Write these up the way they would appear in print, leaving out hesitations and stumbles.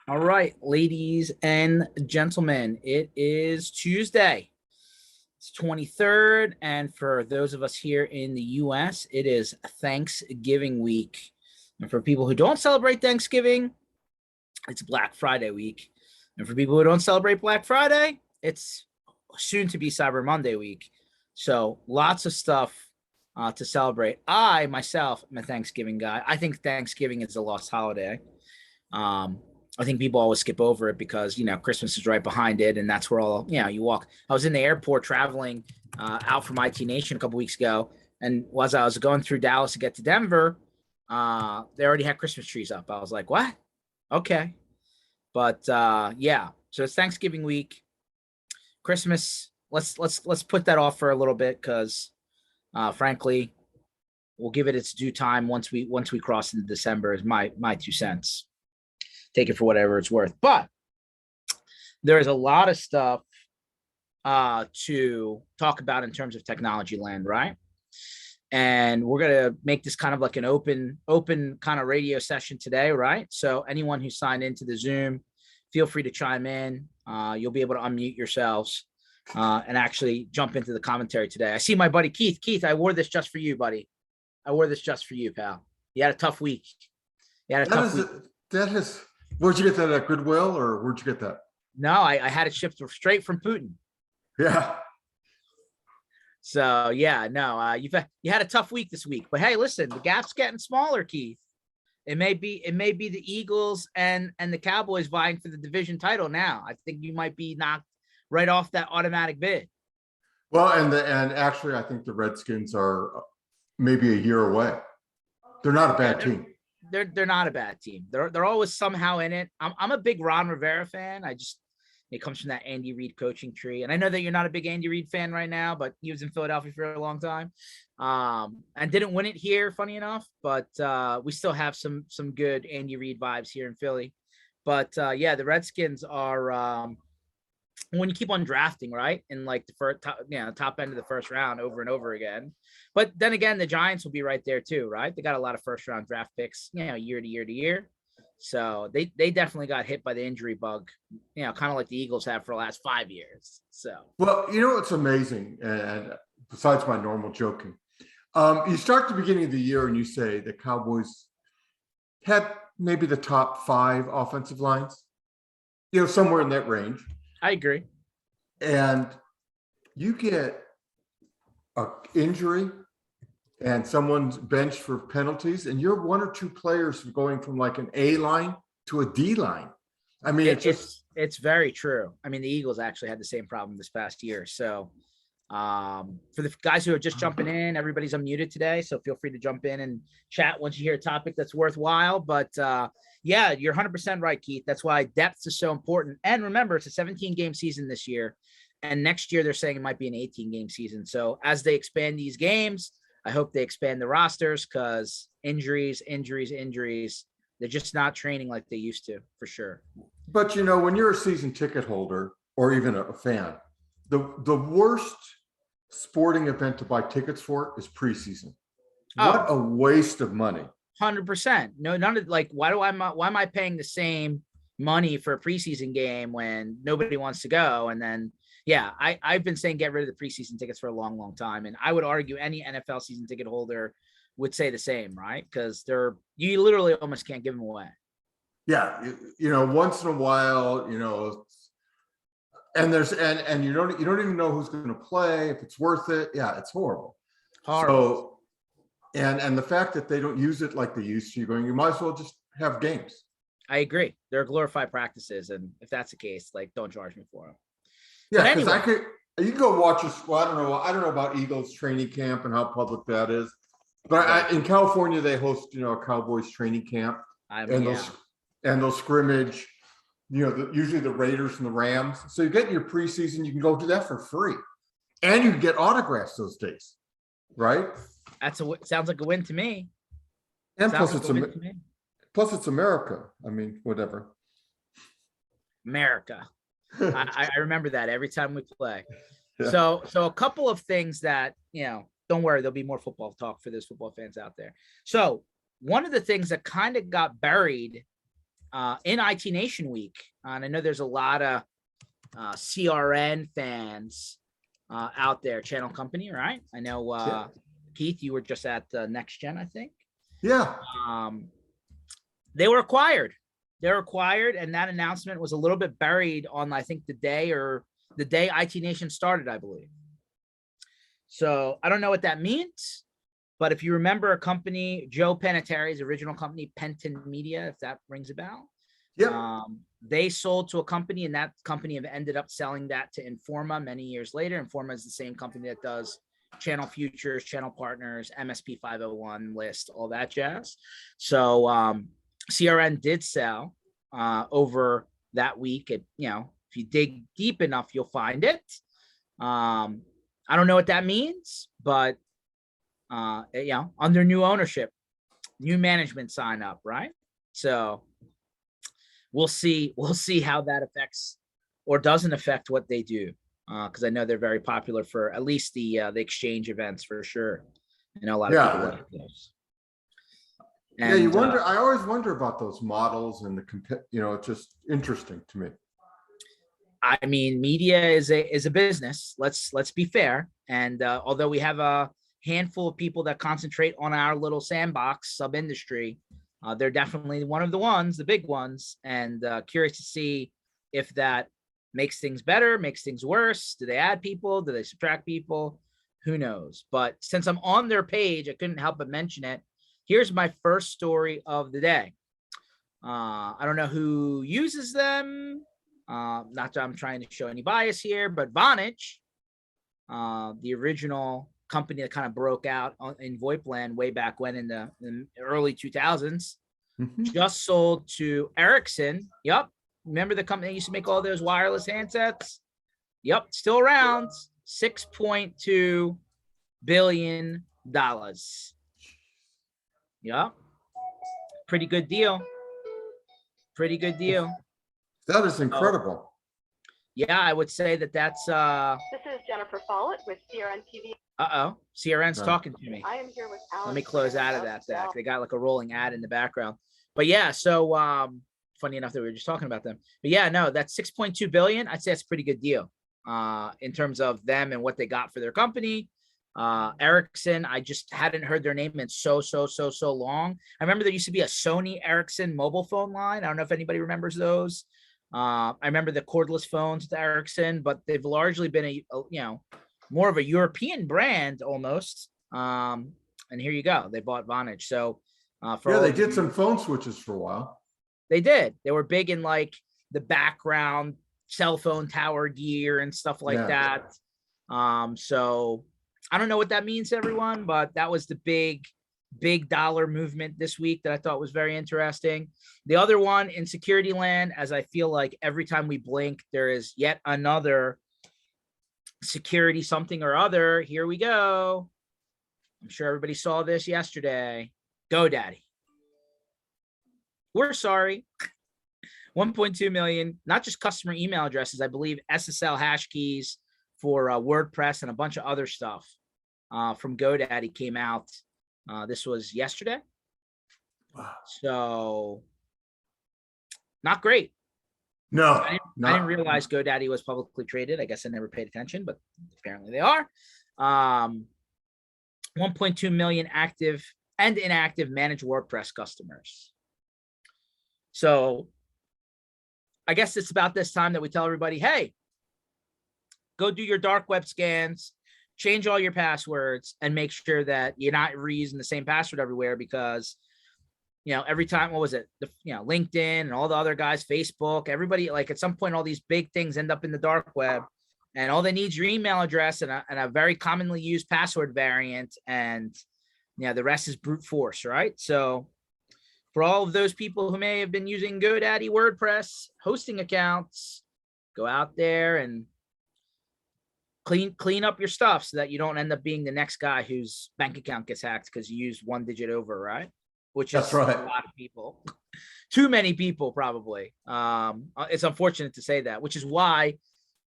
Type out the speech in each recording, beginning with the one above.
All right, ladies and gentlemen, it is Tuesday. It's 23rd, and for those of us here in the US, it is Thanksgiving week. And for people who don't celebrate Thanksgiving, it's Black Friday week. And for people who don't celebrate Black Friday, it's soon to be Cyber Monday week. So lots of stuff to celebrate. I myself am a Thanksgiving guy. I think Thanksgiving is a lost holiday. I think people always skip over it because, Christmas is right behind it. And that's where you walk. I was in the airport traveling out from IT Nation a couple weeks ago. And as I was going through Dallas to get to Denver, they already had Christmas trees up. I was like, what? Okay. But yeah, so it's Thanksgiving week. Christmas, let's put that off for a little bit because frankly, we'll give it its due time once we cross into December is my 2 cents. Take it for whatever it's worth. But there's a lot of stuff to talk about in terms of technology land, right? And we're going to make this kind of like an open kind of radio session today, right? So anyone who signed into the Zoom, feel free to chime in. You'll be able to unmute yourselves and actually jump into the commentary today. I see my buddy Keith. Keith, I wore this just for you, buddy. I wore this just for you, pal. You had a tough week. Where'd you get that at Goodwill, or where'd you get that? No, I had it shipped straight from Putin. Yeah. So yeah, no, you had a tough week this week, but hey, listen, the gap's getting smaller, Keith. It may be the Eagles and the Cowboys vying for the division title now. I think you might be knocked right off that automatic bid. Well, and actually, I think the Redskins are maybe a year away. They're not a bad team. They're not a bad team. They're always somehow in it. I'm a big Ron Rivera fan. It comes from that Andy Reid coaching tree. And I know that you're not a big Andy Reid fan right now, but he was in Philadelphia for a long time. And didn't win it here, funny enough, but we still have some good Andy Reid vibes here in Philly. But yeah, the Redskins are when you keep on drafting, right? In like the first top end of the first round over and over again. But then again, the Giants will be right there too, right? They got a lot of first round draft picks, year to year to year. So they definitely got hit by the injury bug, kind of like the Eagles have for the last 5 years. So, well, it's amazing. And besides my normal joking, you start the beginning of the year and you say the Cowboys had maybe the top 5 offensive lines, somewhere in that range. I agree. And you get an injury and someone's benched for penalties, and you're 1 or 2 players going from like an A line to a D line. I mean, it's very true. I mean, the Eagles actually had the same problem this past year. So for the guys who are just jumping in, everybody's unmuted today. So feel free to jump in and chat once you hear a topic that's worthwhile. But yeah, you're 100% right, Keith. That's why depth is so important. And remember, it's a 17-game season this year. And next year, they're saying it might be an 18-game season. So as they expand these games, I hope they expand the rosters because injuries, they're just not training like they used to, for sure. But, when you're a season ticket holder or even a fan, the worst sporting event to buy tickets for is preseason. What a waste of money. 100%. No, none of why am I paying the same money for a preseason game when nobody wants to go? And then, yeah, I've been saying get rid of the preseason tickets for a long, long time. And I would argue any NFL season ticket holder would say the same, right? Because you literally almost can't give them away. Yeah. Once in a while, and you don't even know who's going to play, if it's worth it. Yeah, it's horrible. So, and the fact that they don't use it like they used to, you might as well just have games. I agree. They're glorified practices, and if that's the case, don't charge me for them. Yeah, because you can go watch I don't know about Eagles training camp and how public that is, but in California they host a Cowboys training camp, and they'll scrimmage. Usually the Raiders and the Rams. So you get your preseason, you can go do that for free. And you can get autographs those days, right? Sounds like a win to me. And plus it's America. I mean, whatever. America. I remember that every time we play. Yeah. So a couple of things that, don't worry, there'll be more football talk for those football fans out there. So one of the things that kind of got buried in IT Nation Week, and I know there's a lot of CRN fans out there, Channel Company, right? I know, Keith, you were just at Next Gen, I think. Yeah. They were acquired. They're acquired, and that announcement was a little bit buried on, I think, the day IT Nation started, I believe. So I don't know what that means, but if you remember a company, Joe Panettieri's original company, Penton Media, if that rings a bell, they sold to a company, and that company have ended up selling that to Informa many years later. Informa is the same company that does Channel Futures, Channel Partners, MSP 501 list, all that jazz. So CRN did sell over that week. If you dig deep enough, you'll find it. I don't know what that means, but under new ownership, new management sign up, right? So we'll see how that affects or doesn't affect what they do, because I know they're very popular for at least the exchange events for sure. I know a lot of people like those. And, you wonder. I always wonder about those models and it's just interesting to me. I mean, media is a business. Let's be fair. And although we have a handful of people that concentrate on our little sandbox sub industry, they're definitely one of the big ones. And curious to see if that makes things better, makes things worse. Do they add people? Do they subtract people? Who knows? But since I'm on their page, I couldn't help but mention it. Here's my first story of the day. I don't know who uses them. Not that I'm trying to show any bias here, but Vonage, the original company that kind of broke out in VoIP land way back when in the early 2000s, just sold to Ericsson. Yep. Remember the company that used to make all those wireless handsets? Yep. Still around. $6.2 billion. Yep. Pretty good deal. That is incredible. Yeah, I would say that's This is Jennifer Follett with CRN TV. CRN's talking to me. I am here with Alan. Let me close out of that deck. They got like a rolling ad in the background. But yeah, so funny enough that we were just talking about them. But yeah, no, that's 6.2 billion. I'd say that's a pretty good deal in terms of them and what they got for their company. Ericsson, I just hadn't heard their name in so long. I remember there used to be a Sony Ericsson mobile phone line. I don't know if anybody remembers those. I remember the cordless phones with Ericsson, but they've largely been a more of a European brand almost. And here you go. They bought Vonage. So they did some phone switches for a while. They did. They were big in like the background cell phone tower gear and stuff like that. So I don't know what that means to everyone, but that was the big dollar movement this week that I thought was very interesting. The other one in security land, as I feel like every time we blink, there is yet another security something or other. Here we go. I'm sure everybody saw this yesterday. GoDaddy. We're sorry. 1.2 million, not just customer email addresses, I believe SSL hash keys for WordPress and a bunch of other stuff from GoDaddy came out. This was yesterday. Wow. So not great. No, I didn't realize GoDaddy was publicly traded. I guess I never paid attention, but apparently they are. 1.2 million active and inactive managed WordPress customers. So I guess it's about this time that we tell everybody, hey, go do your dark web scans, change all your passwords, and make sure that you're not reusing the same password everywhere, because every time, what was it? LinkedIn and all the other guys, Facebook, everybody, like at some point, all these big things end up in the dark web, and all they need is your email address and a very commonly used password variant. And the rest is brute force, right? So for all of those people who may have been using GoDaddy WordPress hosting accounts, go out there and clean up your stuff so that you don't end up being the next guy whose bank account gets hacked because you used one digit over, right? Which is right. A lot of people. Too many people, probably. It's unfortunate to say that, which is why,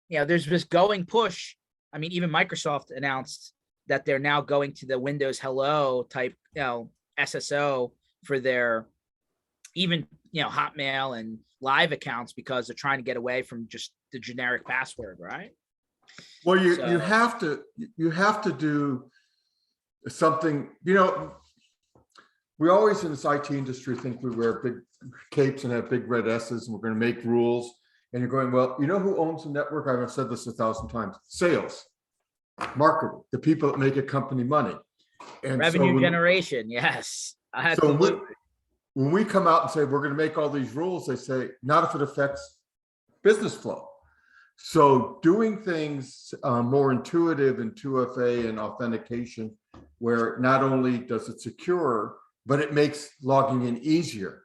there's this going push. I mean, even Microsoft announced that they're now going to the Windows Hello type, SSO for their even, Hotmail and Live accounts, because they're trying to get away from just the generic password, right? Well, you have to do something, we always in this IT industry think we wear big capes and have big red S's and we're going to make rules. And you're going, well, who owns the network? I've said this 1,000 times: sales, marketing, the people that make a company money. And revenue generation. Yes. So when we come out and say, we're going to make all these rules, they say, not if it affects business flow. So doing things more intuitive in 2FA and authentication, where not only does it secure, but it makes logging in easier,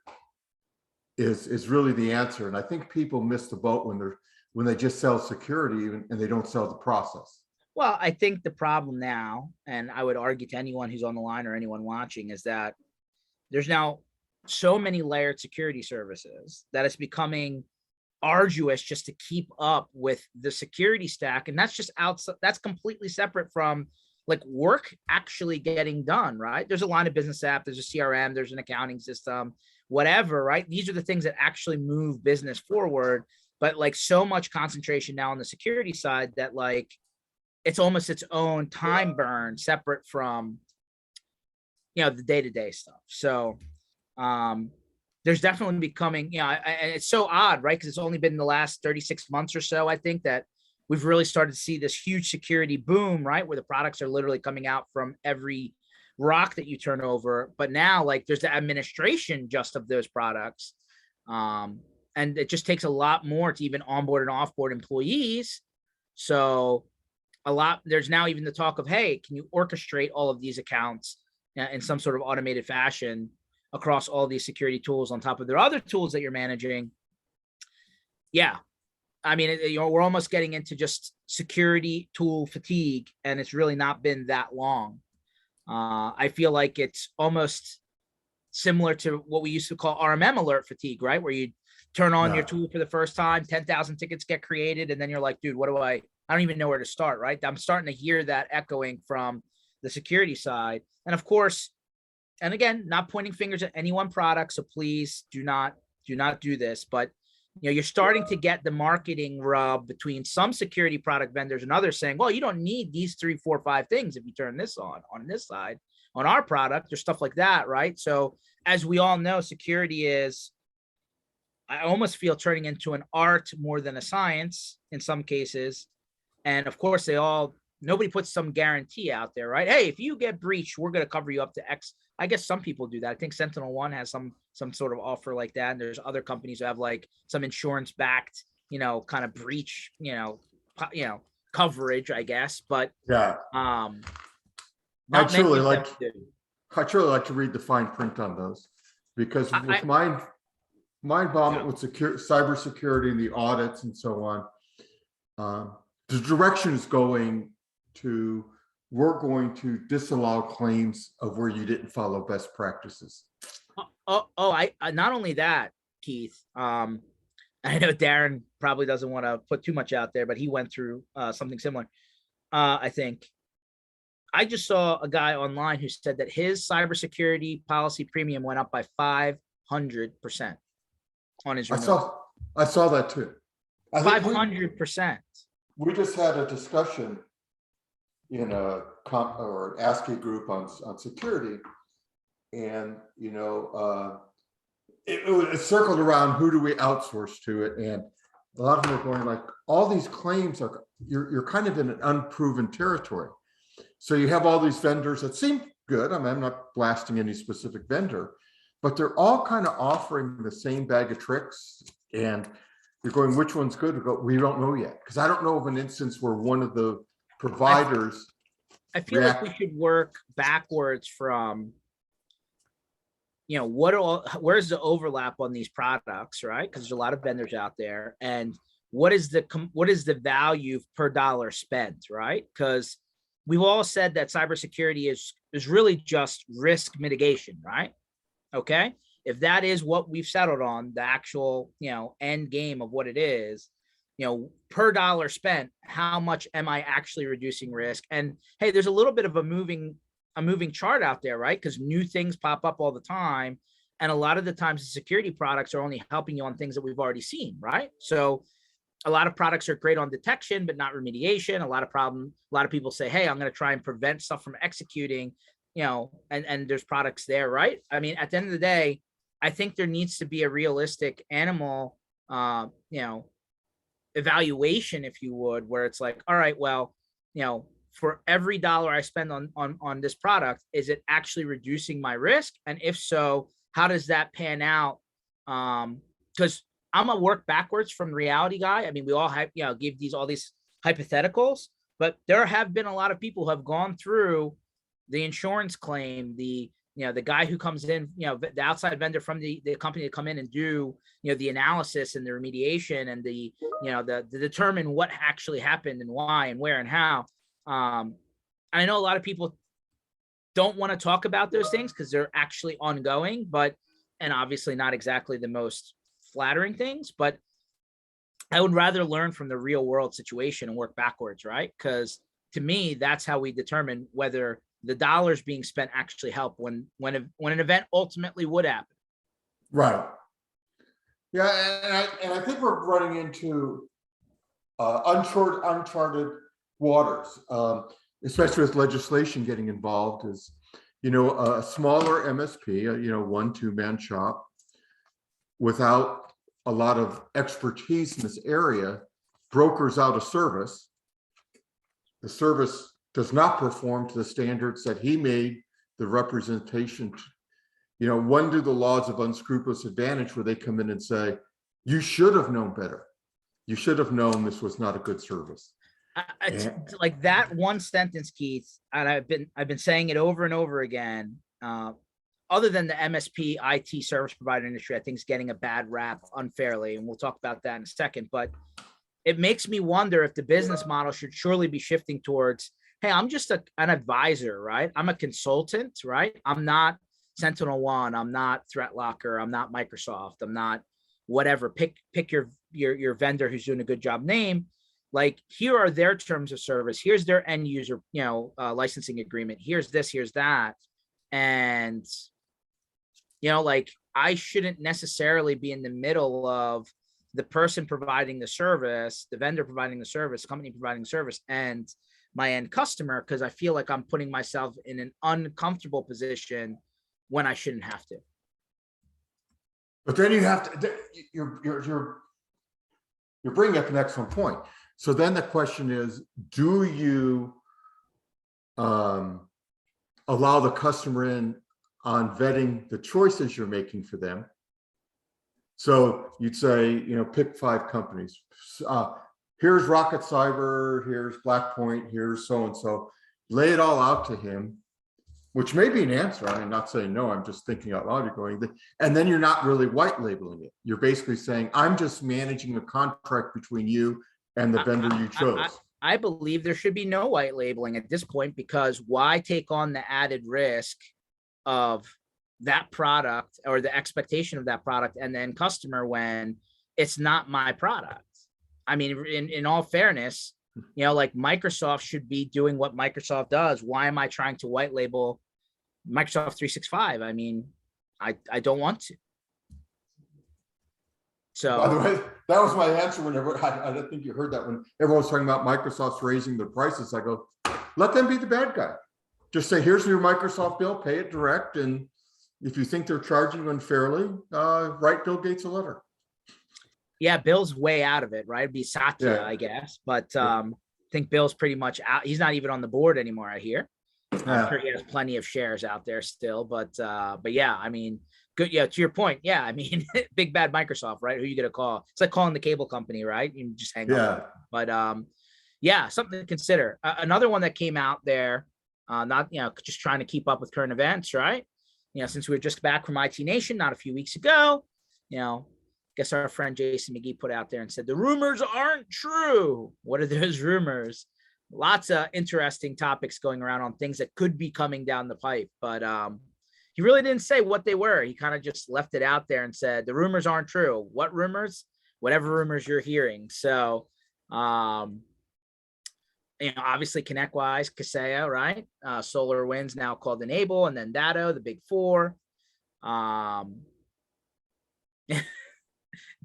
is really the answer. And I think people miss the boat when they just sell security and they don't sell the process. Well, I think the problem now, and I would argue to anyone who's on the line or anyone watching, is that there's now so many layered security services that it's becoming arduous just to keep up with the security stack. And that's just outside, that's completely separate from like work actually getting done, right? There's a line of business app, there's a CRM, there's an accounting system, whatever, right? These are the things that actually move business forward. But like so much concentration now on the security side that like it's almost its own time burn separate from, the day-to-day stuff. So there's definitely becoming, and it's so odd, right? Because it's only been the last 36 months or so, I think, that we've really started to see this huge security boom, right? Where the products are literally coming out from every rock that you turn over. But now, like, there's the administration just of those products. And it just takes a lot more to even onboard and offboard employees. So there's now even the talk of, hey, can you orchestrate all of these accounts in some sort of automated fashion across all these security tools on top of their other tools that you're managing? Yeah. I mean, we're almost getting into just security tool fatigue, and it's really not been that long. I feel like it's almost similar to what we used to call RMM alert fatigue, right? Where you turn on your tool for the first time, 10,000 tickets get created, and then you're like, dude, I don't even know where to start, right? I'm starting to hear that echoing from the security side. And of course, and again, not pointing fingers at any one product, so please do not do this, but you're starting to get the marketing rub between some security product vendors and others saying, well, you don't need these 3, 4, 5 things if you turn this on this side. On our product, there's stuff like that, right? So as we all know, security is, I almost feel, turning into an art more than a science in some cases. And of course, nobody puts some guarantee out there, right? Hey, if you get breached, we're going to cover you up to X. I guess some people do that. I think SentinelOne has some sort of offer like that. And there's other companies who have like some insurance backed, kind of breach, coverage, I guess. But yeah, I truly like to read the fine print on those, because with my involvement with cybersecurity and the audits and so on, the direction is going to, we're going to disallow claims of where you didn't follow best practices. I not only that, Keith. I know Darren probably doesn't want to put too much out there, but he went through something similar. I think I just saw a guy online who said that his cybersecurity policy premium went up by 500% on his renewal. I saw that too. 500%. We just had a discussion in a ASCII group on security, and it circled around who do we outsource to it, and a lot of them are going like, all these claims are, you're kind of in an unproven territory. So you have all these vendors that seem good. I mean, I'm not blasting any specific vendor, but they're all kind of offering the same bag of tricks, and you're going, which one's good? We don't know yet, because I don't know of an instance where one of the providers. I feel like we should work backwards from, where's the overlap on these products, right? Because there's a lot of vendors out there, and what is the value per dollar spent, right? Because we've all said that cybersecurity is really just risk mitigation, right? Okay. If that is what we've settled on, the actual, end game of what it is, per dollar spent, how much am I actually reducing risk? And hey, there's a little bit of a moving chart out there, right? Because new things pop up all the time. And a lot of the times the security products are only helping you on things that we've already seen, right? So a lot of products are great on detection, but not remediation. A lot of people say, hey, I'm going to try and prevent stuff from executing, and there's products there, right? I mean, at the end of the day, I think there needs to be a realistic animal, evaluation, if you would, where it's like, all right, well, for every dollar I spend on this product, is it actually reducing my risk? And if so, how does that pan out? Because I'm a work backwards from reality guy. I mean, we all have, give all these hypotheticals, but there have been a lot of people who have gone through the insurance claim, the guy who comes in, the outside vendor from the company to come in and do, the analysis and the remediation and the determine what actually happened and why and where and how. I know a lot of people don't want to talk about those things because they're actually ongoing, and obviously not exactly the most flattering things, but I would rather learn from the real world situation and work backwards, right? Because to me, that's how we determine whether the dollars being spent actually help when an event ultimately would happen. Right. Yeah, and I think we're running into uncharted waters, especially with legislation getting involved. Is a smaller MSP, 1-2-man shop, without a lot of expertise in this area, brokers out a service. The service does not perform to the standards that he made the representation. When do the laws of unscrupulous advantage, where they come in and say, you should have known better. You should have known this was not a good service. Like that one sentence, Keith, and I've been saying it over and over again. Other than the MSP IT service provider industry, I think is getting a bad rap unfairly, and we'll talk about that in a second. But it makes me wonder if the business model should surely be shifting towards, hey, I'm just an advisor, right? I'm a consultant, right? I'm not SentinelOne. I'm not ThreatLocker. I'm not Microsoft. I'm not whatever. Pick your vendor who's doing a good job name. Like, here are their terms of service. Here's their end user, licensing agreement. Here's this, here's that. And, like, I shouldn't necessarily be in the middle of the person providing the service, the vendor providing the service, company providing the service, and my end customer, because I feel like I'm putting myself in an uncomfortable position when I shouldn't have to. But then you have to, you're bringing up an excellent point. So then the question is, do you allow the customer in on vetting the choices you're making for them? So you'd say, pick 5 companies. Here's Rocket Cyber, here's Blackpoint, here's so-and-so. Lay it all out to him, which may be an answer. I'm not saying no, I'm just thinking out loud. You're going, and then you're not really white labeling it. You're basically saying, I'm just managing a contract between you and the vendor you chose. I believe there should be no white labeling at this point, because why take on the added risk of that product or the expectation of that product and then customer when it's not my product? I mean, in all fairness, like, Microsoft should be doing what Microsoft does. Why am I trying to white label Microsoft 365? I mean, I don't want to. So, by the way, that was my answer whenever I don't think you heard that when everyone was talking about Microsoft's raising their prices. I go, let them be the bad guy. Just say, here's your Microsoft bill, pay it direct. And if you think they're charging you unfairly, write Bill Gates a letter. Yeah, Bill's way out of it, right? It'd be Satya, I guess. But I think Bill's pretty much out. He's not even on the board anymore, I hear. I'm sure he has plenty of shares out there still. But yeah, I mean, good. Yeah, to your point. Yeah, I mean, big bad Microsoft, right? Who you gonna call? It's like calling the cable company, right? You just hang up. But yeah, something to consider. Another one that came out there, not just trying to keep up with current events, right? Since we were just back from IT Nation not a few weeks ago, guess our friend Jason McGee put out there and said, the rumors aren't true. What are those rumors? Lots of interesting topics going around on things that could be coming down the pipe, but he really didn't say what they were. He kind of just left it out there and said, the rumors aren't true. What rumors? Whatever rumors you're hearing. So, obviously ConnectWise, Kaseya, right? SolarWinds, now called Enable, and then Datto, the big 4.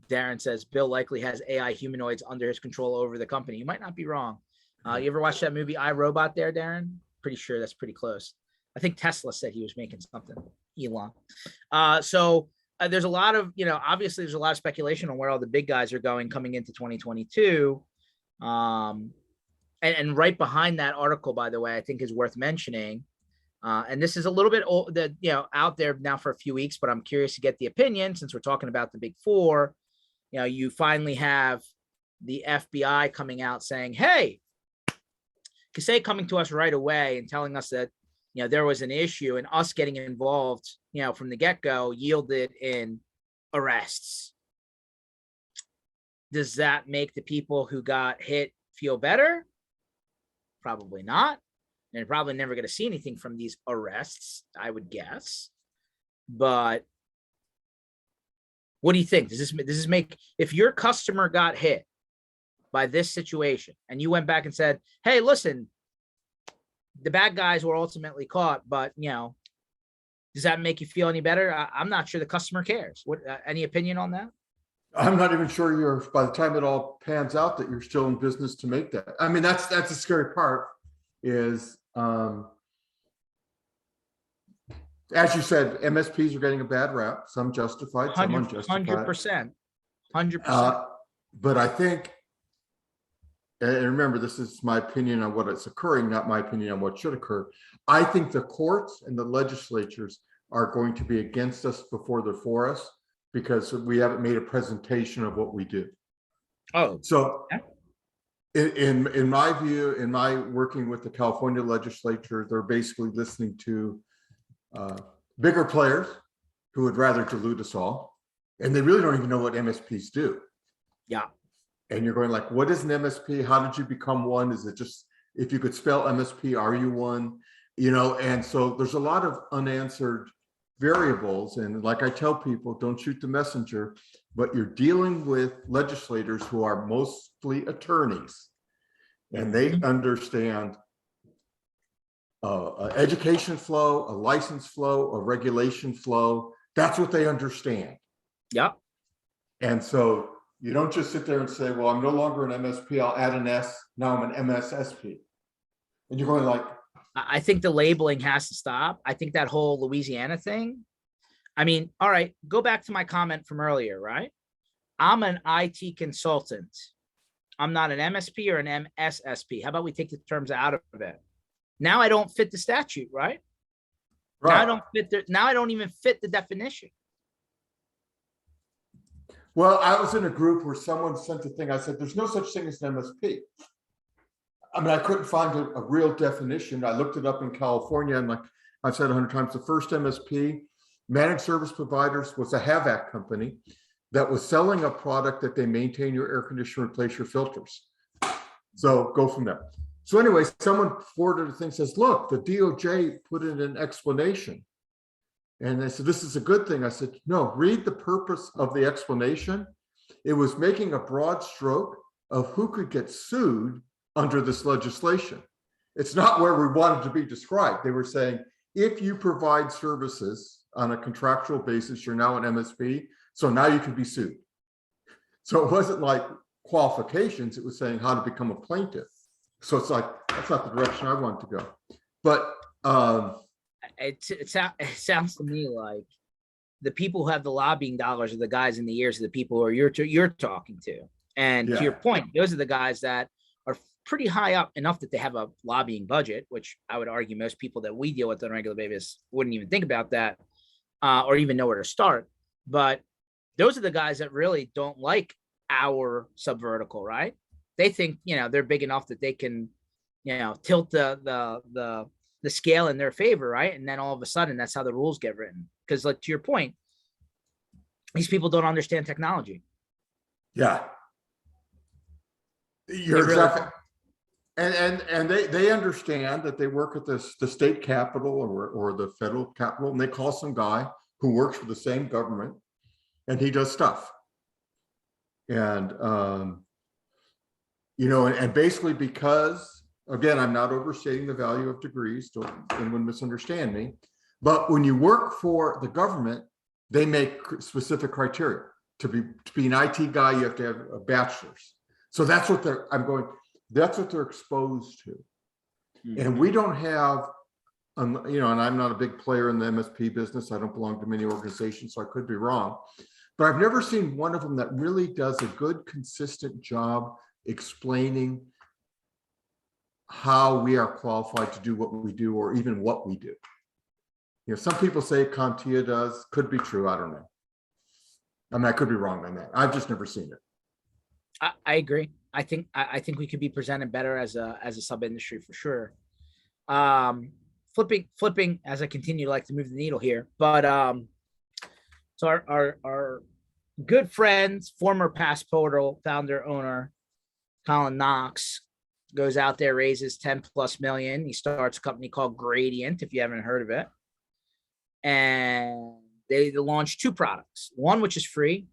Darren says Bill likely has AI humanoids under his control over the company. You might not be wrong. You ever watch that movie I, Robot there, Darren? Pretty sure that's pretty close. I think Tesla said he was making something. Elon. So there's a lot of, obviously there's a lot of speculation on where all the big guys are going coming into 2022. And right behind that article, by the way, I think is worth mentioning. And this is a little bit old, out there now for a few weeks, but I'm curious to get the opinion since we're talking about the big four. You finally have the FBI coming out saying, hey, Kasey coming to us right away and telling us that, there was an issue, and us getting involved, from the get-go yielded in arrests. Does that make the people who got hit feel better? Probably not. And you're probably never going to see anything from these arrests, I would guess. But what do you think? Does this make, if your customer got hit by this situation and you went back and said, hey, listen, the bad guys were ultimately caught, but does that make you feel any better? I'm not sure the customer cares. What, any opinion on that? I'm not even sure by the time it all pans out that you're still in business to make that. I mean, that's the scary part is, as you said, MSPs are getting a bad rap, some justified, some unjustified. 100%. But I think, and remember, this is my opinion on what is occurring, not my opinion on what should occur. I think the courts and the legislatures are going to be against us before they're for us because we haven't made a presentation of what we do. Oh, so yeah. In my view, in my working with the California legislature, they're basically listening to bigger players who would rather dilute us all. And they really don't even know what MSPs do. Yeah. And you're going like, what is an MSP? How did you become one? Is it just, if you could spell MSP, are you one? And so there's a lot of unanswered variables. And like I tell people, don't shoot the messenger, but you're dealing with legislators who are mostly attorneys and they understand education flow, a license flow, a regulation flow. That's what they understand. Yeah. And so you don't just sit there and say, well, I'm no longer an MSP, I'll add an S, now I'm an MSSP. And you're going like, I think the labeling has to stop. I think that whole Louisiana thing, I mean, all right, go back to my comment from earlier, right? I'm an IT consultant. I'm not an MSP or an MSSP. How about we take the terms out of it? Now I don't fit the statute, right? Now I don't fit now I don't even fit the definition. Well, I was in a group where someone sent a thing. I said, there's no such thing as an MSP. I mean, I couldn't find a real definition. I looked it up in California, and like I've said 100 times, the first MSP, managed service providers, was a HVAC company that was selling a product that they maintain your air conditioner, replace your filters. So go from there. So anyway, someone forwarded a thing, says, look, the DOJ put in an explanation. And they said, this is a good thing. I said, no, read the purpose of the explanation. It was making a broad stroke of who could get sued under this legislation. It's not where we wanted to be described. They were saying, if you provide services on a contractual basis, you're now an MSP, so now you can be sued. So it wasn't like qualifications, it was saying how to become a plaintiff. So it's like, that's not the direction I want to go. But it sounds to me like the people who have the lobbying dollars are the guys in the ears of the people who are you're talking to. And to your point, those are the guys that are pretty high up enough that they have a lobbying budget, which I would argue most people that we deal with on a regular basis wouldn't even think about that or even know where to start. But those are the guys that really don't like our subvertical, right? They think, they're big enough that they can, tilt the scale in their favor, right? And then all of a sudden, that's how the rules get written. Because, like, to your point, these people don't understand technology. Yeah, you're exactly. And they understand that they work at the state capitol or the federal capitol, and they call some guy who works for the same government, and he does stuff. And and basically because, again, I'm not overstating the value of degrees, don't anyone misunderstand me, but when you work for the government, they make specific criteria. to be an IT guy, you have to have a bachelor's. So that's what that's what they're exposed to. And we don't have, and I'm not a big player in the MSP business. I don't belong to many organizations, so I could be wrong. But I've never seen one of them that really does a good, consistent job explaining how we are qualified to do what we do, or even what we do. Some people say CompTIA does, could be true. I don't know. I mean, I could be wrong on that. I've just never seen it. I agree. I think we could be presented better as a sub industry for sure. Flipping as I continue to like to move the needle here, but so our good friends, former Passportal founder owner Colin Knox goes out there, raises 10+ million. He starts a company called Gradient, if you haven't heard of it, and they launched 2 products. One which is free,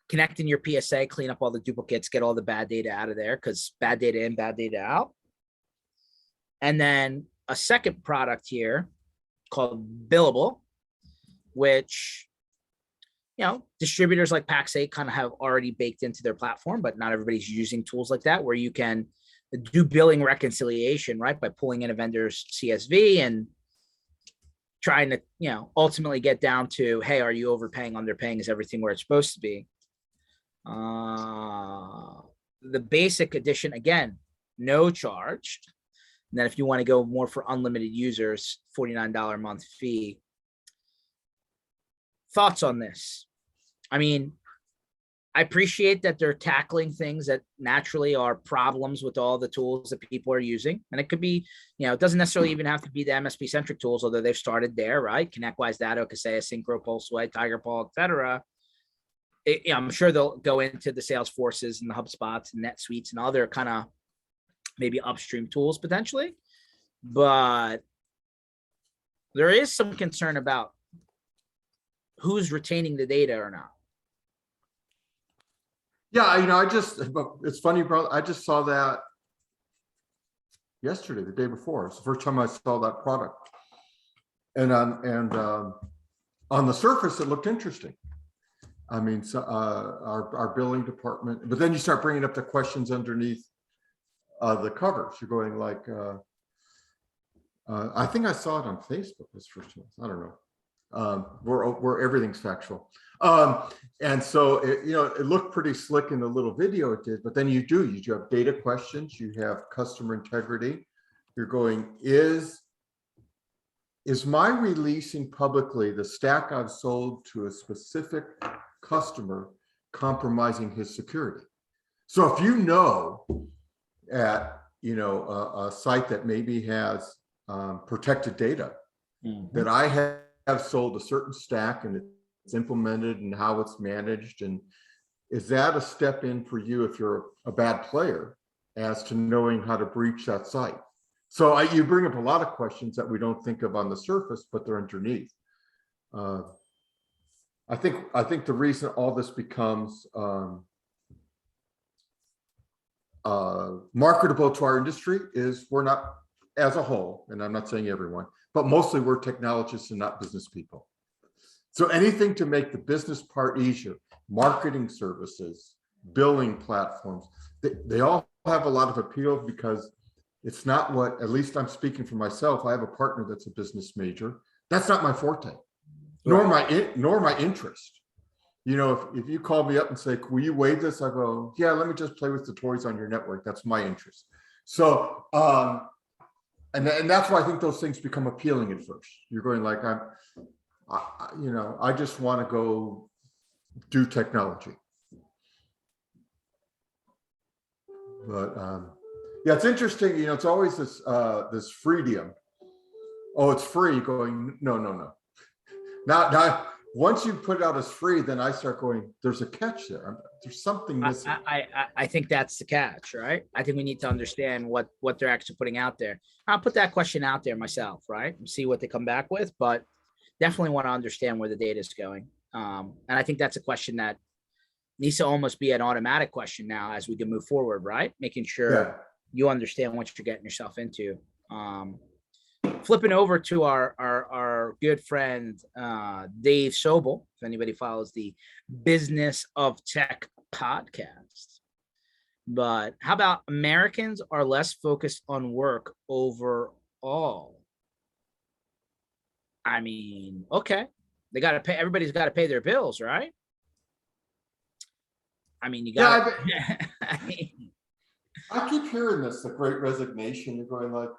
connect in your PSA, clean up all the duplicates, get all the bad data out of there, because bad data in, bad data out. And then a second product here called Billable, which, distributors like Pax8 kind of have already baked into their platform, but not everybody's using tools like that, where you can do billing reconciliation, right, by pulling in a vendor's CSV and trying to, ultimately get down to, hey, are you overpaying, underpaying? Is everything where it's supposed to be? The basic edition, again, no charge. And then if you want to go more for unlimited users, $49 a month fee. Thoughts on this? I mean, I appreciate that they're tackling things that naturally are problems with all the tools that people are using. And it could be, it doesn't necessarily even have to be the MSP centric tools, although they've started there, right? ConnectWise, Datto, Kaseya, Synchro, Pulseway, TigerPaw, etc. I'm sure they'll go into the Salesforces and the HubSpots and NetSuites and other kind of maybe upstream tools potentially. But there is some concern about who's retaining the data or not. Yeah, it's funny, bro. I just saw that yesterday, the day before. It's the first time I saw that product. And on the surface, it looked interesting. I mean, so, our billing department, but then you start bringing up the questions underneath the covers. You're going like, I think I saw it on Facebook this first time. I don't know. Where everything's factual. And so it looked pretty slick in the little video it did, but then you have data questions, you have customer integrity. You're going, is my releasing publicly the stack I've sold to a specific customer compromising his security? So if at a site that maybe has protected data, that I have sold a certain stack and it's implemented and how it's managed, and is that a step in for you if you're a bad player as to knowing how to breach that site? So you bring up a lot of questions that we don't think of on the surface, but they're underneath. I think the reason all this becomes marketable to our industry is we're not, as a whole, and I'm not saying everyone, but mostly we're technologists and not business people. So anything to make the business part easier, marketing services, billing platforms, they all have a lot of appeal, because it's not what, at least I'm speaking for myself. I have a partner that's a business major. That's not my forte, nor my interest. If you call me up and say, will you waive this? I go, yeah, let me just play with the toys on your network. That's my interest. So, and that's why I think those things become appealing at first. You're going like, I just want to go do technology. But yeah, it's interesting. It's always this freedom. Oh, it's free. Going, no. Now, once you put it out as free, then I start going, there's a catch there. There's something missing. I think that's the catch, right? I think we need to understand what they're actually putting out there. I'll put that question out there myself, right? And see what they come back with, but definitely want to understand where the data is going. And I think that's a question that needs to almost be an automatic question now as we can move forward, right? Making sure you understand what you're getting yourself into. Flipping over to our our good friend Dave Sobel, if anybody follows the Business of Tech podcast. But how about Americans are less focused on work overall? I mean, okay, they got to pay. Everybody's got to pay their bills, right? I mean, you got. Yeah, I keep hearing this, the Great Resignation. You're going like,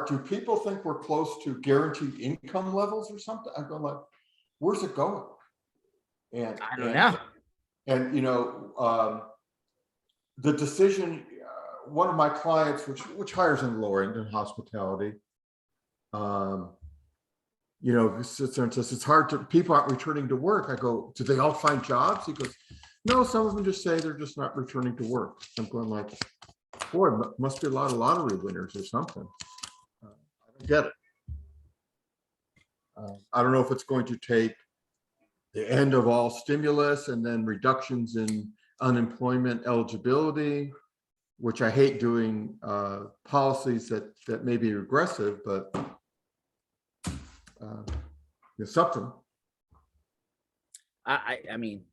do people think we're close to guaranteed income levels or something? I'm going like, where's it going? And I don't know. And you know, the decision. One of my clients, which hires in the lower end in hospitality, you know, sits there and says it's hard to. People aren't returning to work. I go, do they all find jobs? He goes, no, some of them just say they're just not returning to work. I'm going like, boy, must be a lot of lottery winners or something. I don't get it. I don't know if it's going to take the end of all stimulus and then reductions in unemployment eligibility, which I hate doing policies that may be regressive, but there's something. I mean,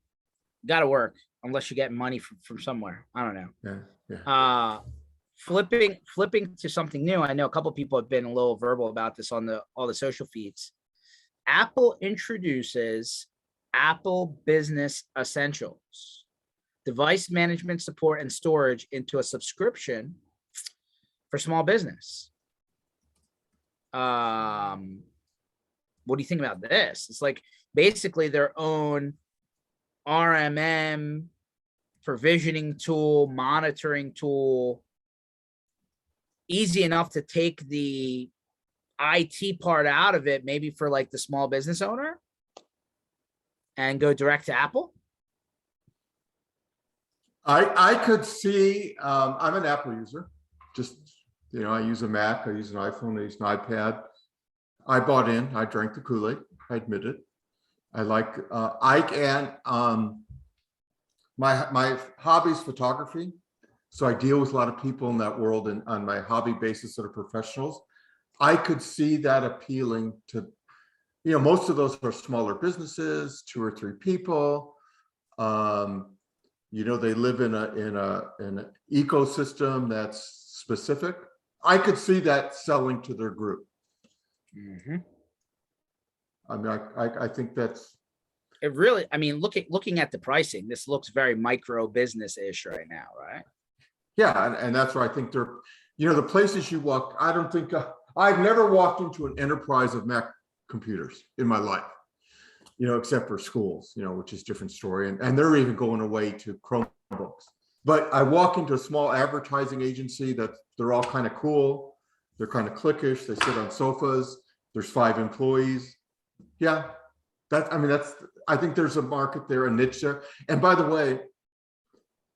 got to work unless you get money from somewhere. I don't know. Yeah. Flipping to something new. I know a couple of people have been a little verbal about this on all the social feeds. Apple introduces Apple Business Essentials, device management, support, and storage into a subscription for small business. What do you think about this? It's like basically their own RMM provisioning tool, monitoring tool, easy enough to take the IT part out of it, maybe for like the small business owner, and go direct to Apple. I could see, I'm an Apple user, just, you know, I use a Mac, I use an iPhone, I use an iPad. I bought in, I drank the Kool-Aid, I admit it. I like, my hobby is photography. So I deal with a lot of people in that world and on my hobby basis that are professionals. I could see that appealing to, you know, most of those are smaller businesses, 2 or 3 people. You know, they live in an ecosystem that's specific. I could see that selling to their group. Mm-hmm. I mean, I think that's it. Really, I mean, looking at the pricing, this looks very micro business-ish right now, right? Yeah, and that's where I think they're, you know, the places you walk. I don't think I've never walked into an enterprise of Mac computers in my life, you know, except for schools, you know, which is a different story. And they're even going away to Chromebooks. But I walk into a small advertising agency that they're all kind of cool. They're kind of cliquish. They sit on sofas. There's 5 employees. Yeah, I think there's a market there, a niche there. And by the way,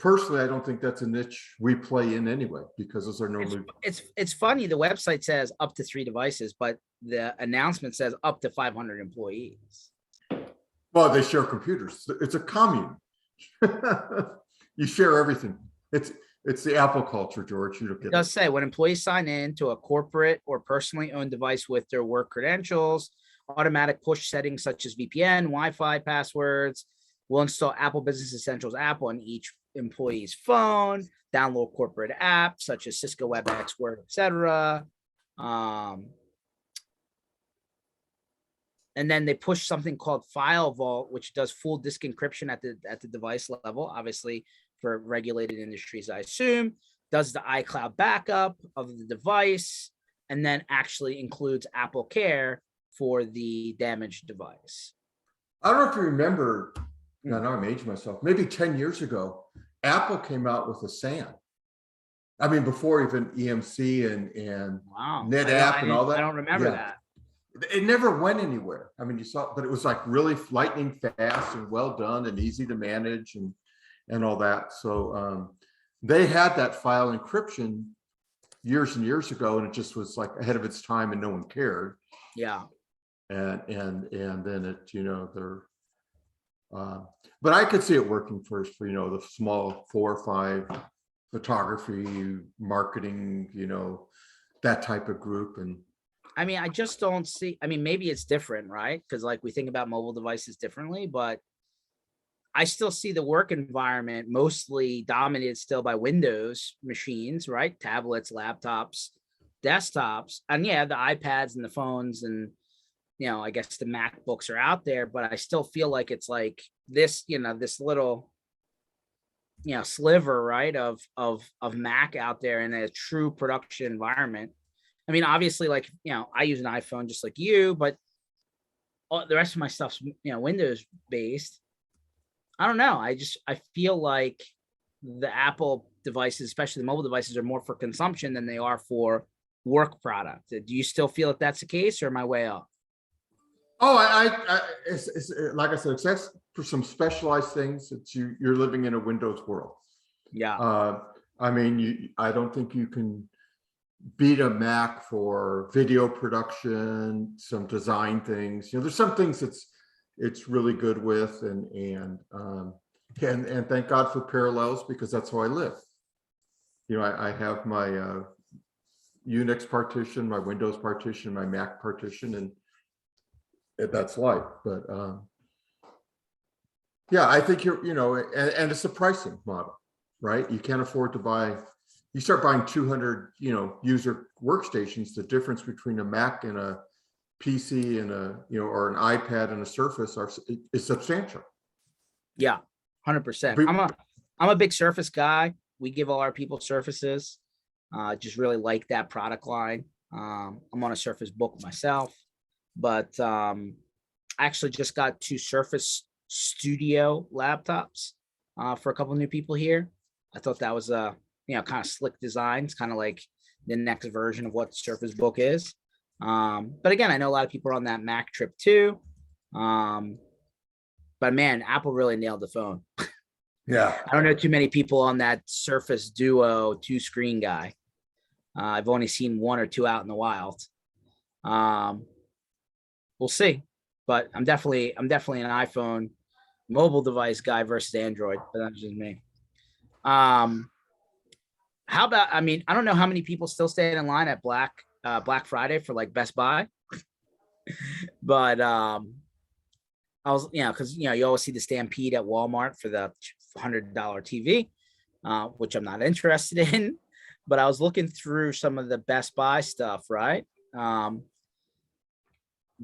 personally, I don't think that's a niche we play in anyway, because those are normally. It's funny. The website says up to 3 devices, but the announcement says up to 500 employees. Well, they share computers. It's a commune. You share everything. It's the Apple culture, George. You don't get it. Does say when employees sign in to a corporate or personally owned device with their work credentials, automatic push settings such as VPN, Wi-Fi passwords will install Apple Business Essentials app on each employee's phone, download corporate apps such as Cisco WebEx, Word, etc. And then they push something called File Vault, which does full disk encryption at the device level, obviously for regulated industries, I assume, does the iCloud backup of the device, and then actually includes Apple Care for the damaged device. I don't know if you remember, now I'm aging myself, maybe 10 years ago, Apple came out with a SAN. I mean, before even EMC and wow. NetApp and all that. I don't remember that. It never went anywhere. I mean, you saw, but it was like really lightning fast and well done and easy to manage and all that. So they had that file encryption years and years ago, and it just was like ahead of its time and no one cared. Yeah. And then it, you know, they're but I could see it working first for, you know, the small 4 or 5 photography, marketing, you know, that type of group. And I mean, I just don't see, I mean, maybe it's different, right? Because like we think about mobile devices differently, but I still see the work environment mostly dominated still by Windows machines, right? Tablets, laptops, desktops, and yeah, the iPads and the phones and I guess the MacBooks are out there, but I still feel like it's like this, this little sliver, right, of Mac out there in a true production environment. I mean, obviously, like I use an iPhone just like you, but the rest of my stuff's Windows based. I don't know. I feel like the Apple devices, especially the mobile devices, are more for consumption than they are for work product. Do you still feel that that's the case, or am I way off? Oh, it's like I said, except for some specialized things that you're living in a Windows world. Yeah. I mean, I don't think you can beat a Mac for video production, some design things. There's some things it's really good with, and thank God for parallels, because that's how I live. I have my Unix partition, my Windows partition, my Mac partition, and that's life. But yeah, I think and it's a pricing model, right? You can't afford to buy. You start buying 200, user workstations. The difference between a Mac and a PC and or an iPad and a Surface is substantial. Yeah, 100%. I'm a big Surface guy. We give all our people Surfaces. Just really like that product line. I'm on a Surface Book myself, but I actually just got 2 Surface Studio laptops for a couple of new people here. I thought that was kind of slick designs, kind of like the next version of what Surface Book is. But again, I know a lot of people are on that Mac trip too. But man, Apple really nailed the phone. Yeah. I don't know too many people on that Surface Duo 2-screen guy. I've only seen 1 or 2 out in the wild. We'll see, but I'm definitely an iPhone mobile device guy versus Android, but that's just me. How about, I mean, I don't know how many people still stand in line at Black Friday for like Best Buy, but I was, because you always see the stampede at Walmart for the $100 TV, which I'm not interested in. But I was looking through some of the Best Buy stuff, right?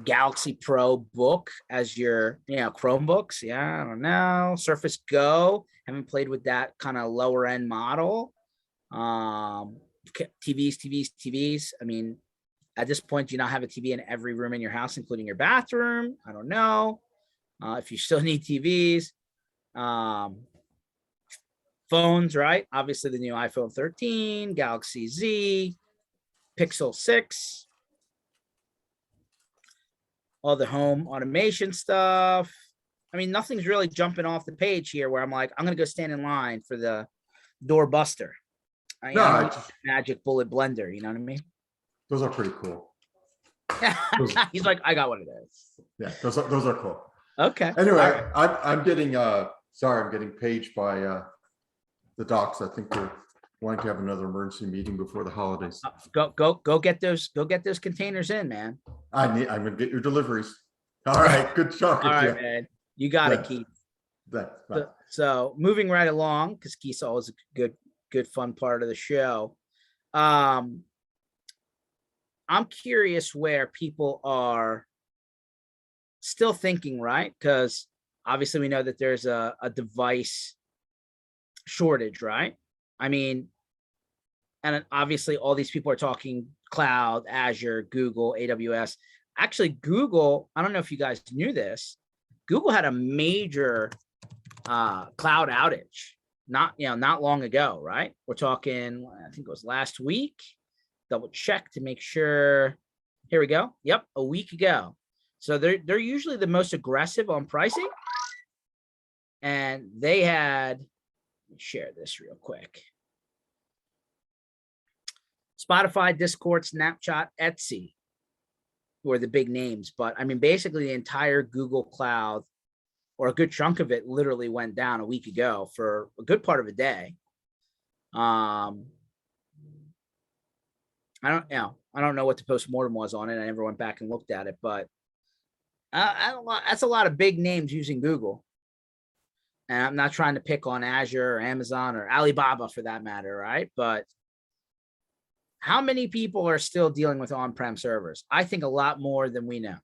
Galaxy Pro book as your Chromebooks. Yeah, I don't know. Surface Go. Haven't played with that kind of lower end model. TVs. I mean, at this point, do you not have a TV in every room in your house, including your bathroom? I don't know. If you still need TVs. Phones, right? Obviously, the new iPhone 13, Galaxy Z, Pixel 6, all the home automation stuff. I mean, nothing's really jumping off the page here where I'm like, I'm going to go stand in line for the doorbuster. Magic bullet blender, you know what I mean? Those are pretty cool. He's like, I got one of those. Yeah, those are cool. Okay. Anyway, right. I'm getting I'm getting paged by the docs. I think they're wanting to have another emergency meeting before the holidays. Go get those containers in, man. I'm gonna get your deliveries. All right, good talking to you. Man. You got it, Keith. So moving right along, because Keith's always a good fun part of the show. I'm curious where people are still thinking, right? Because obviously we know that there's a device shortage, right? I mean, and obviously all these people are talking cloud, Azure, Google, AWS. Actually, Google, I don't know if you guys knew this, Google had a major cloud outage not long ago, right? We're talking, I think it was last week. Double check to make sure. Here we go. Yep, a week ago. So they're usually the most aggressive on pricing. And they had, let me share this real quick. Spotify, Discord, Snapchat, Etsy were the big names. But I mean, basically the entire Google Cloud, or a good chunk of it, literally went down a week ago for a good part of a day. I don't know what the postmortem was on it. I never went back and looked at it, but that's a lot of big names using Google. And I'm not trying to pick on Azure or Amazon or Alibaba for that matter, right? But how many people are still dealing with on-prem servers? I think a lot more than we know.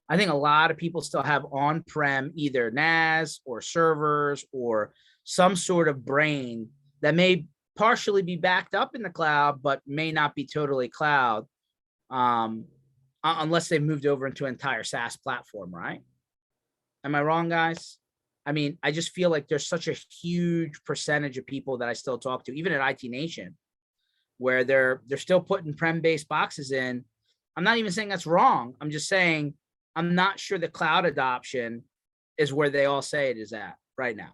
I think a lot of people still have on-prem either NAS or servers or some sort of brain that may partially be backed up in the cloud, but may not be totally cloud, unless they've moved over into an entire SaaS platform, right? Am I wrong, guys? I mean, I just feel like there's such a huge percentage of people that I still talk to, even at IT Nation, where they're still putting prem-based boxes in. I'm not even saying that's wrong. I'm just saying I'm not sure the cloud adoption is where they all say it is at right now.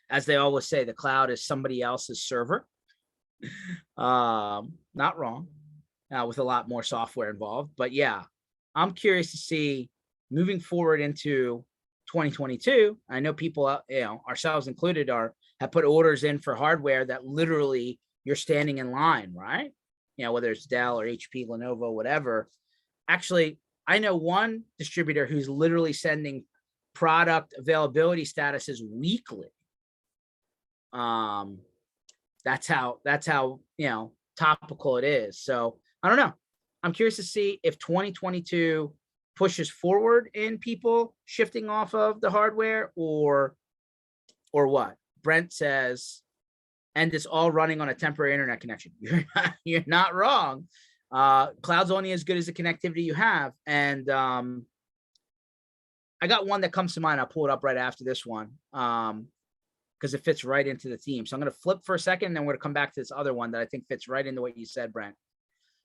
As they always say, the cloud is somebody else's server. Not wrong, with a lot more software involved. But yeah, I'm curious to see moving forward into 2022. I know people, ourselves included, have put orders in for hardware that literally you're standing in line, right? Whether it's Dell or HP, Lenovo, whatever. Actually, I know one distributor who's literally sending product availability statuses weekly. That's how topical it is. So I don't know. I'm curious to see if 2022 pushes forward in people shifting off of the hardware or what. Brent says, and it's all running on a temporary internet connection. You're not wrong. Cloud's only as good as the connectivity you have. And I got one that comes to mind. I'll pull it up right after this one because it fits right into the theme. So I'm going to flip for a second, and then we're going to come back to this other one that I think fits right into what you said, Brent.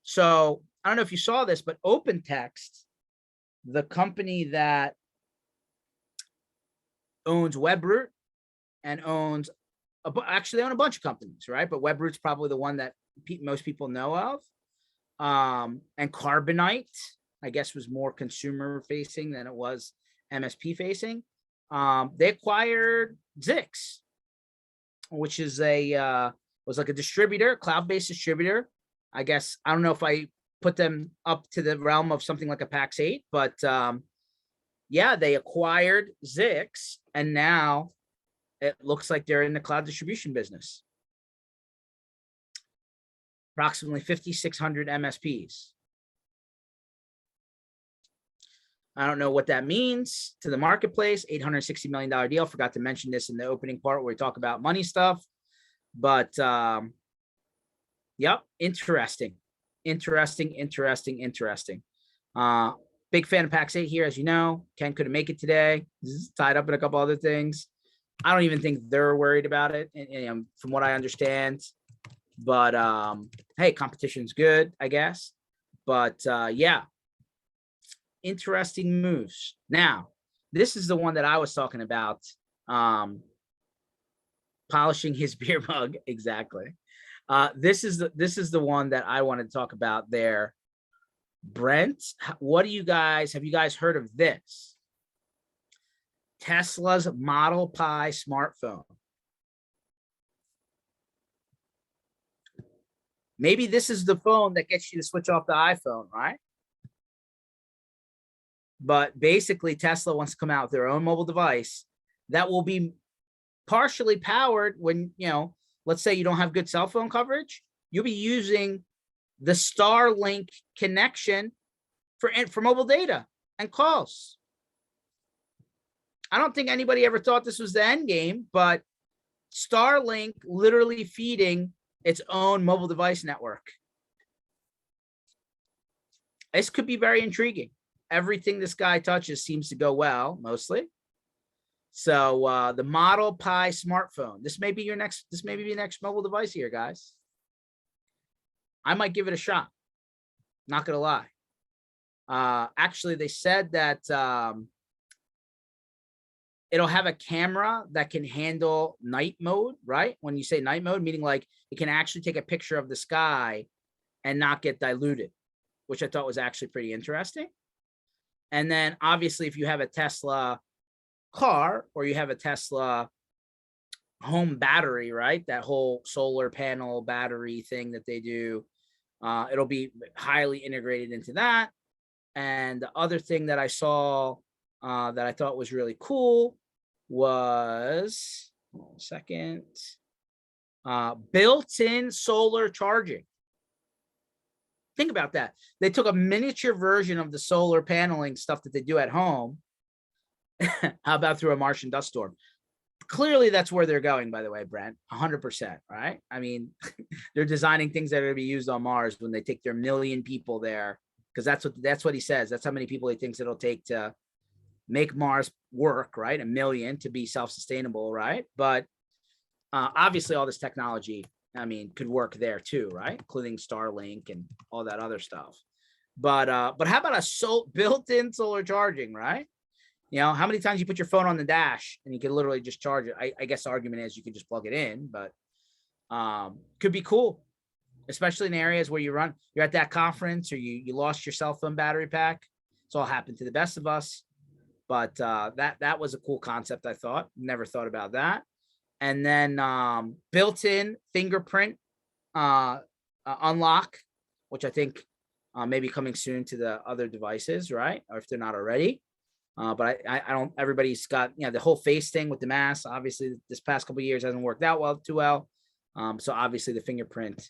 So I don't know if you saw this, but OpenText, the company that owns WebRoot and actually own a bunch of companies, right? But WebRoot's probably the one that most people know of. And Carbonite, I guess, was more consumer facing than it was MSP facing. They acquired Zix, which is was like a distributor, cloud-based distributor. I guess, I don't know if I put them up to the realm of something like a PAX 8, but yeah, they acquired Zix, and now it looks like they're in the cloud distribution business. Approximately 5,600 MSPs. I don't know what that means to the marketplace. $860 million deal. Forgot to mention this in the opening part where we talk about money stuff. But yep, interesting. Big fan of PAX 8 here, as you know. Ken couldn't make it today. This is tied up in a couple other things. I don't even think they're worried about it, and from what I understand. But hey, competition's good, I guess. But yeah, interesting moves. Now, this is the one that I was talking about. Polishing his beer mug, exactly. This is the one that I wanted to talk about there. Brent, what do you guys have you guys heard of this? Tesla's Model Pi smartphone. Maybe this is the phone that gets you to switch off the iPhone, right? But basically, Tesla wants to come out with their own mobile device that will be partially powered when, let's say you don't have good cell phone coverage. You'll be using the Starlink connection for mobile data and calls. I don't think anybody ever thought this was the end game, but Starlink literally feeding its own mobile device network. This could be very intriguing. Everything this guy touches seems to go well, mostly. So the Model Pi smartphone. This may be your next mobile device here, guys. I might give it a shot. Not gonna lie. Actually, they said that it'll have a camera that can handle night mode, right? When you say night mode, meaning like it can actually take a picture of the sky and not get diluted, which I thought was actually pretty interesting. And then obviously, if you have a Tesla car or you have a Tesla home battery, right? That whole solar panel battery thing that they do. It'll be highly integrated into that. And the other thing that I saw that I thought was really cool was, hold on a second, built-in solar charging. Think about that. They took a miniature version of the solar paneling stuff that they do at home. How about through a Martian dust storm? Clearly, that's where they're going, by the way, Brent, 100%, right? I mean, they're designing things that are going to be used on Mars when they take their 1 million people there, because that's what he says. That's how many people he thinks it'll take to make Mars work, right? 1 million to be self-sustainable, right? But obviously, all this technology, I mean, could work there too, right? Including Starlink and all that other stuff. But how about a built-in solar charging, right? You know, how many times you put your phone on the dash and you can literally just charge it? I guess the argument is you can just plug it in, but could be cool, especially in areas where you're at that conference or you lost your cell phone battery pack. It's all happened to the best of us. But that was a cool concept, I thought. Never thought about that. And then built-in fingerprint unlock, which I think may be coming soon to the other devices, right? Or if they're not already. But I don't, everybody's got, you know, the whole face thing with the mask. Obviously, this past couple of years hasn't worked out too well. So obviously the fingerprint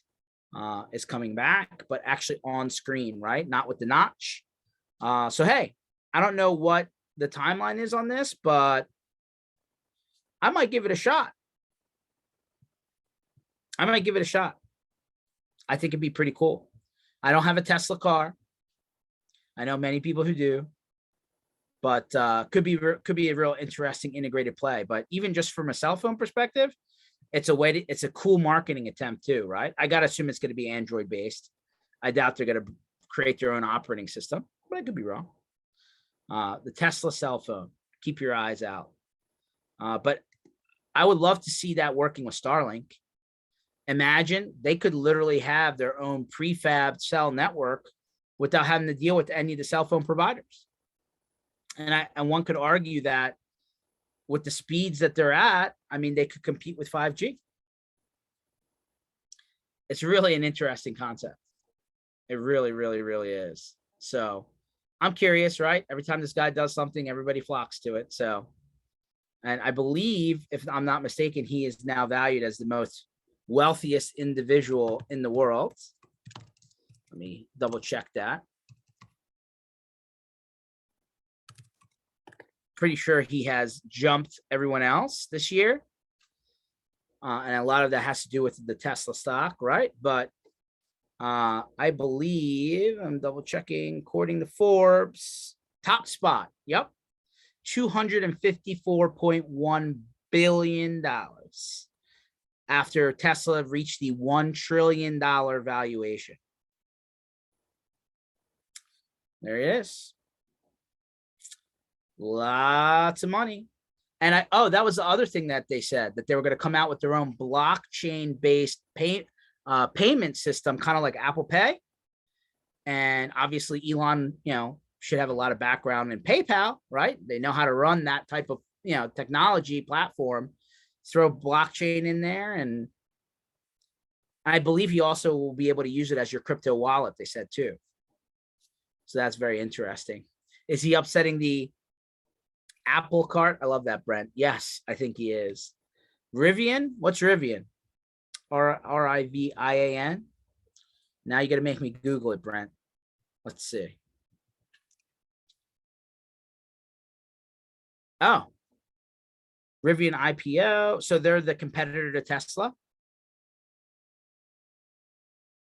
is coming back, but actually on screen, right? Not with the notch. So, hey, I don't know what the timeline is on this, but I might give it a shot. I think it'd be pretty cool. I don't have a Tesla car. I know many people who do. But could be a real interesting integrated play. But even just from a cell phone perspective, it's a cool marketing attempt too, right? I gotta assume it's going to be Android based. I doubt they're going to create their own operating system, but I could be wrong. The Tesla cell phone, keep your eyes out. But I would love to see that working with Starlink. Imagine they could literally have their own prefab cell network without having to deal with any of the cell phone providers. And one could argue that with the speeds that they're at, I mean, they could compete with 5G. It's really an interesting concept. It really, really, really is. So I'm curious, right? Every time this guy does something, everybody flocks to it. So, and I believe, if I'm not mistaken, he is now valued as the most wealthiest individual in the world. Let me double check that. Pretty sure he has jumped everyone else this year. And a lot of that has to do with the Tesla stock, right? But I believe, I'm double checking, according to Forbes, top spot, yep, $254.1 billion after Tesla reached the $1 trillion valuation. There it is. Lots of money. And that was the other thing that they said, that they were going to come out with their own blockchain based payment system, kind of like Apple Pay. And obviously Elon, should have a lot of background in PayPal, right? They know how to run that type of, technology platform, throw blockchain in there. And I believe you also will be able to use it as your crypto wallet, they said too. So that's very interesting. Is he upsetting the Apple cart? I love that, Brent. Yes, I think he is. Rivian? What's Rivian? R-I-V-I-A-N? Now you got to make me Google it, Brent. Let's see. Oh. Rivian IPO. So they're the competitor to Tesla.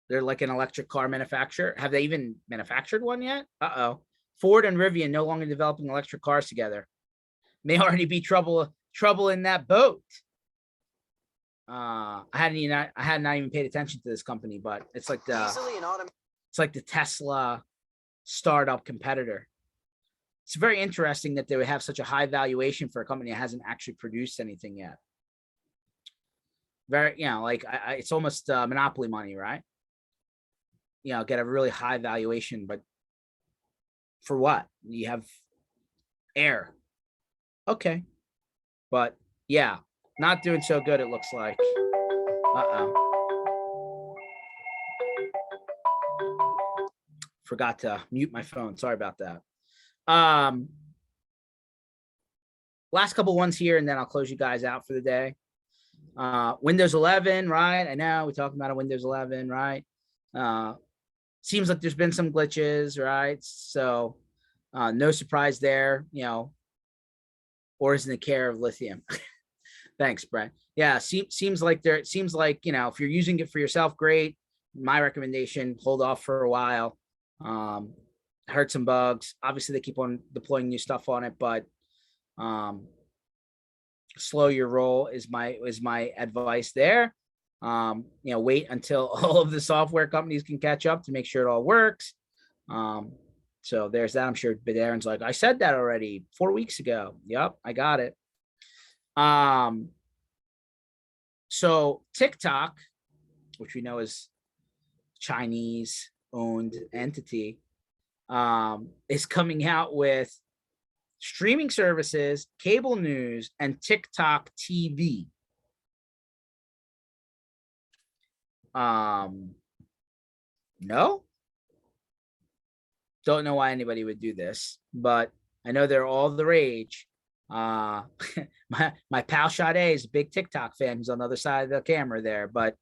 They're like an electric car manufacturer. Have they even manufactured one yet? Uh-oh. Ford and Rivian no longer developing electric cars together. May already be trouble in that boat. I had not even paid attention to this company, but it's like the Tesla startup competitor. It's very interesting that they would have such a high valuation for a company that hasn't actually produced anything yet. Very, it's almost monopoly money, right? Get a really high valuation, but for what? You have air. Okay. But yeah, Not doing so good, it looks like. Forgot to mute my phone. Sorry about that. Last couple ones here, and then I'll close you guys out for the day. Windows 11, right? I know we're talking about a Windows 11, right? Seems like there's been some glitches, right? So no surprise there, or is in the care of lithium. Thanks, Brent. Yeah, seems like if you're using it for yourself, great. My recommendation, hold off for a while. Heard some bugs. Obviously, they keep on deploying new stuff on it, but slow your roll is my advice there. Wait until all of the software companies can catch up to make sure it all works. So there's that. I'm sure Aaron's like, I said that already 4 weeks ago. Yep, I got it. So TikTok, which we know is Chinese owned entity, is coming out with streaming services, cable news, and TikTok TV. No, don't know why anybody would do this, but I know they're all the rage. My pal Sade is a big TikTok fan who's on the other side of the camera there, but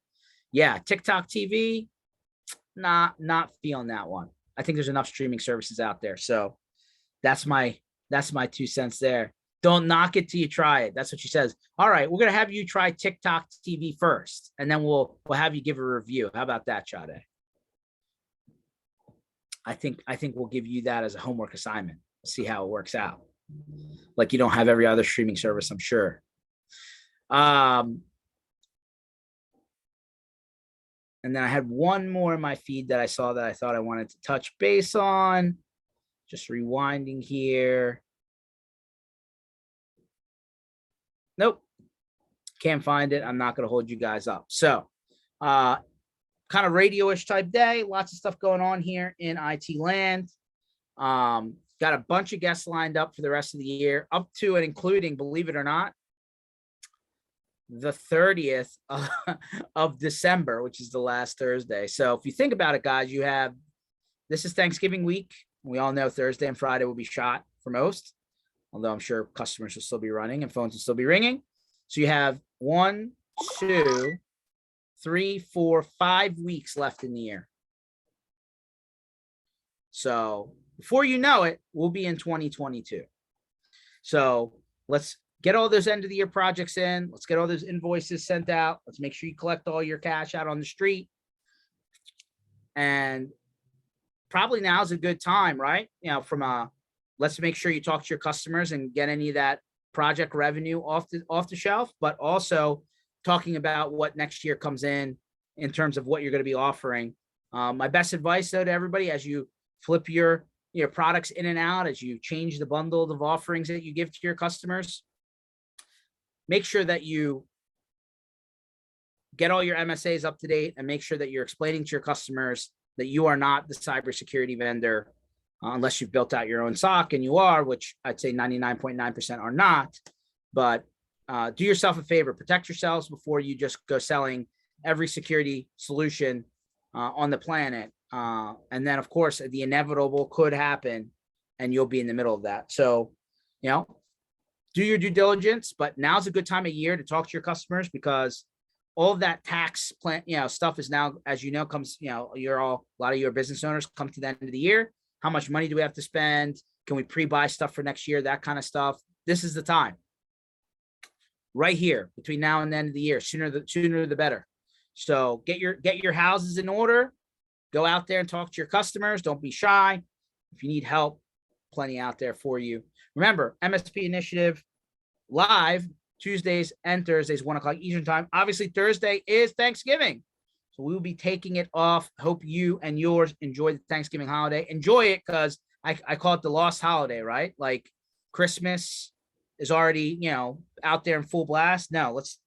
yeah, TikTok TV, not feeling that one. I think there's enough streaming services out there, so that's my 2 cents there. Don't knock it till you try it. That's what she says. All right, we're gonna have you try TikTok TV first, and then we'll have you give a review. How about that, Sade? I think we'll give you that as a homework assignment. See how it works out. Like you don't have every other streaming service, I'm sure. And then I had one more in my feed that I saw that I thought I wanted to touch base on. Just rewinding here. Nope. Can't find it. I'm not going to hold you guys up. So, kind of radio-ish type day. Lots of stuff going on here in IT land. Got a bunch of guests lined up for the rest of the year, up to and including, believe it or not, the 30th of December, which is the last Thursday. So if you think about it, guys, this is Thanksgiving week. We all know Thursday and Friday will be shot for most, although I'm sure customers will still be running and phones will still be ringing. So you have 1, 2, 3, 4, 5 weeks left in the year. So before you know it, we'll be in 2022. So let's get all those end of the year projects in. Let's get all those invoices sent out. Let's make sure you collect all your cash out on the street. And probably now is a good time, right? Let's make sure you talk to your customers and get any of that project revenue off the shelf, but also talking about what next year comes in terms of what you're going to be offering. My best advice though to everybody, as you flip your products in and out, as you change the bundle of offerings that you give to your customers, make sure that you get all your MSAs up to date and make sure that you're explaining to your customers that you are not the cybersecurity vendor, unless you've built out your own SOC, and you are, which I'd say 99.9% are not. But do yourself a favor, protect yourselves before you just go selling every security solution on the planet. And then, of course, the inevitable could happen, and you'll be in the middle of that. So, do your due diligence, but now's a good time of year to talk to your customers, because all of that tax plan, stuff is now, as comes, a lot of your business owners come to the end of the year. How much money do we have to spend? Can we pre-buy stuff for next year? That kind of stuff. This is the time right here between now and the end of the year. Sooner the better. So get your houses in order. Go out there and talk to your customers. Don't be shy. If you need help, plenty out there for you. Remember, MSP Initiative live Tuesdays and Thursdays, 1:00 Eastern time. Obviously, Thursday is Thanksgiving, so we will be taking it off. Hope you and yours enjoy the Thanksgiving holiday. Enjoy it, because I call it the lost holiday, right? Like Christmas is already, out there in full blast. No, let's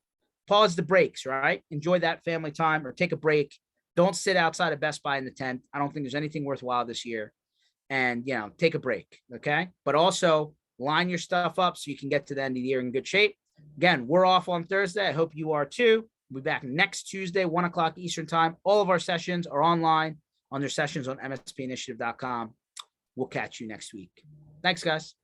pause the brakes, right? Enjoy that family time, or take a break. Don't sit outside of Best Buy in the tent. I don't think there's anything worthwhile this year. And, take a break, okay? But also line your stuff up so you can get to the end of the year in good shape. Again, we're off on Thursday. I hope you are too. We'll be back next Tuesday, 1 o'clock Eastern time. All of our sessions are online on their sessions on mspinitiative.com. We'll catch you next week. Thanks, guys.